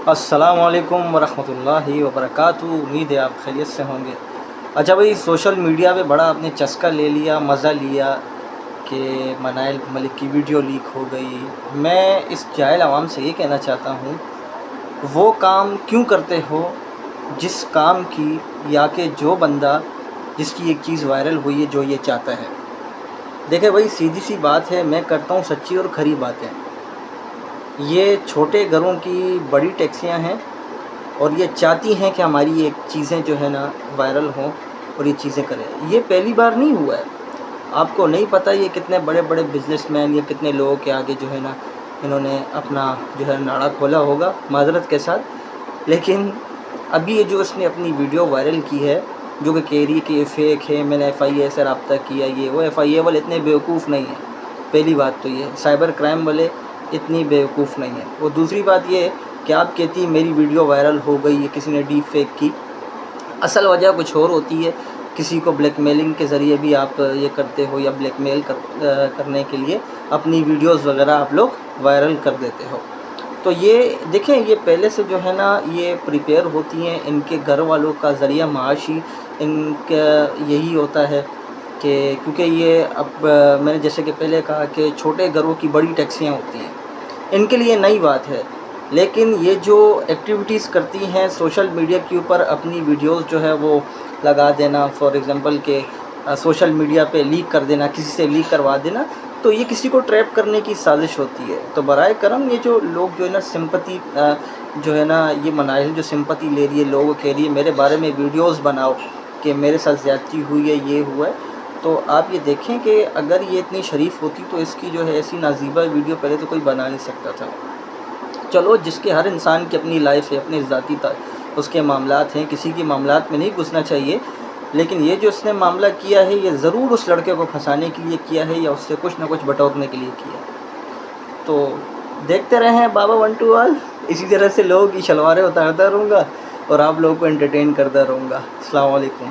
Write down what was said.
السلام علیکم ورحمۃ اللہ وبرکاتہ۔ امید ہے آپ خیریت سے ہوں گے۔ اچھا بھائی، سوشل میڈیا پہ بڑا آپ نے چسکا لے لیا، مزہ لیا کہ منائل ملک کی ویڈیو لیک ہو گئی۔ میں اس جاہل عوام سے یہ کہنا چاہتا ہوں، وہ کام کیوں کرتے ہو جس کام کی یا کہ جو بندہ جس کی ایک چیز وائرل ہوئی ہے جو یہ چاہتا ہے۔ دیکھیں بھائی، سیدھی سی بات ہے، میں کرتا ہوں سچی اور کھری باتیں۔ یہ چھوٹے گھروں کی بڑی ٹیکسیاں ہیں اور یہ چاہتی ہیں کہ ہماری یہ چیزیں جو ہے نا وائرل ہوں اور یہ چیزیں کریں۔ یہ پہلی بار نہیں ہوا ہے، آپ کو نہیں پتہ یہ کتنے بڑے بڑے بزنس مین یا کتنے لوگوں کے آگے جو ہے نا انہوں نے اپنا جو ہے ناڑا کھولا ہوگا، معذرت کے ساتھ۔ لیکن ابھی یہ جو اس نے اپنی ویڈیو وائرل کی ہے جو کہ کہہ رہی ہے کہ یہ فیک ہے، میں نے ایف آئی اے سے رابطہ کیا، یہ وہ، ایف آئی اے والے اتنے بیوقوف نہیں ہیں۔ پہلی بات تو یہ، سائبر کرائم والے اتنی بیوقوف نہیں ہیں۔ اور دوسری بات یہ ہے کہ آپ کہتی ہیں میری ویڈیو وائرل ہو گئی ہے، کسی نے ڈیپ فیک کی، اصل وجہ کچھ اور ہوتی ہے۔ کسی کو بلیک میلنگ کے ذریعے بھی آپ یہ کرتے ہو، یا بلیک میل کرنے کے لیے اپنی ویڈیوز وغیرہ آپ لوگ وائرل کر دیتے ہو۔ تو یہ دیکھیں، یہ پہلے سے جو ہے نا یہ پریپیئر ہوتی ہیں، ان کے گھر والوں کا ذریعہ معاشی ان کا یہی ہوتا ہے کہ کیونکہ یہ اب میں نے جیسے کہ پہلے کہا کہ چھوٹے گھروں کی بڑی ٹیکسیاں ہوتی ہیں، ان کے لیے نئی بات ہے۔ لیکن یہ جو ایکٹیویٹیز کرتی ہیں سوشل میڈیا کے اوپر، اپنی ویڈیوز جو ہے وہ لگا دینا، فار ایگزامپل کہ سوشل میڈیا پہ لیک کر دینا، کسی سے لیک کروا دینا، تو یہ کسی کو ٹریپ کرنے کی سازش ہوتی ہے۔ تو برائے کرم یہ جو لوگ جو ہے نا سمپتی جو ہے نا یہ منائل جو سمپتی لے رہی ہے، لوگوں کہہ رہی ہے میرے بارے میں ویڈیوز بناؤ کہ میرے ساتھ زیادتی ہوئی ہے، یہ ہوا ہے، تو آپ یہ دیکھیں کہ اگر یہ اتنی شریف ہوتی تو اس کی جو ہے ایسی نازیبہ ویڈیو پہلے تو کوئی بنا نہیں سکتا تھا۔ چلو، جس کے ہر انسان کی اپنی لائف ہے، اپنی ذاتی اس کے معاملات ہیں، کسی کے معاملات میں نہیں گھسنا چاہیے، لیکن یہ جو اس نے معاملہ کیا ہے یہ ضرور اس لڑکے کو پھنسانے کے لیے کیا ہے یا اس سے کچھ نہ کچھ بٹورنے کے لیے کیا ہے۔ تو دیکھتے رہیں بابا 1 2 آل، اسی طرح سے لوگوں کی شلواریں اتارتا رہوں گا اور آپ لوگوں کو انٹرٹین کرتا رہوں گا۔ السلام علیکم۔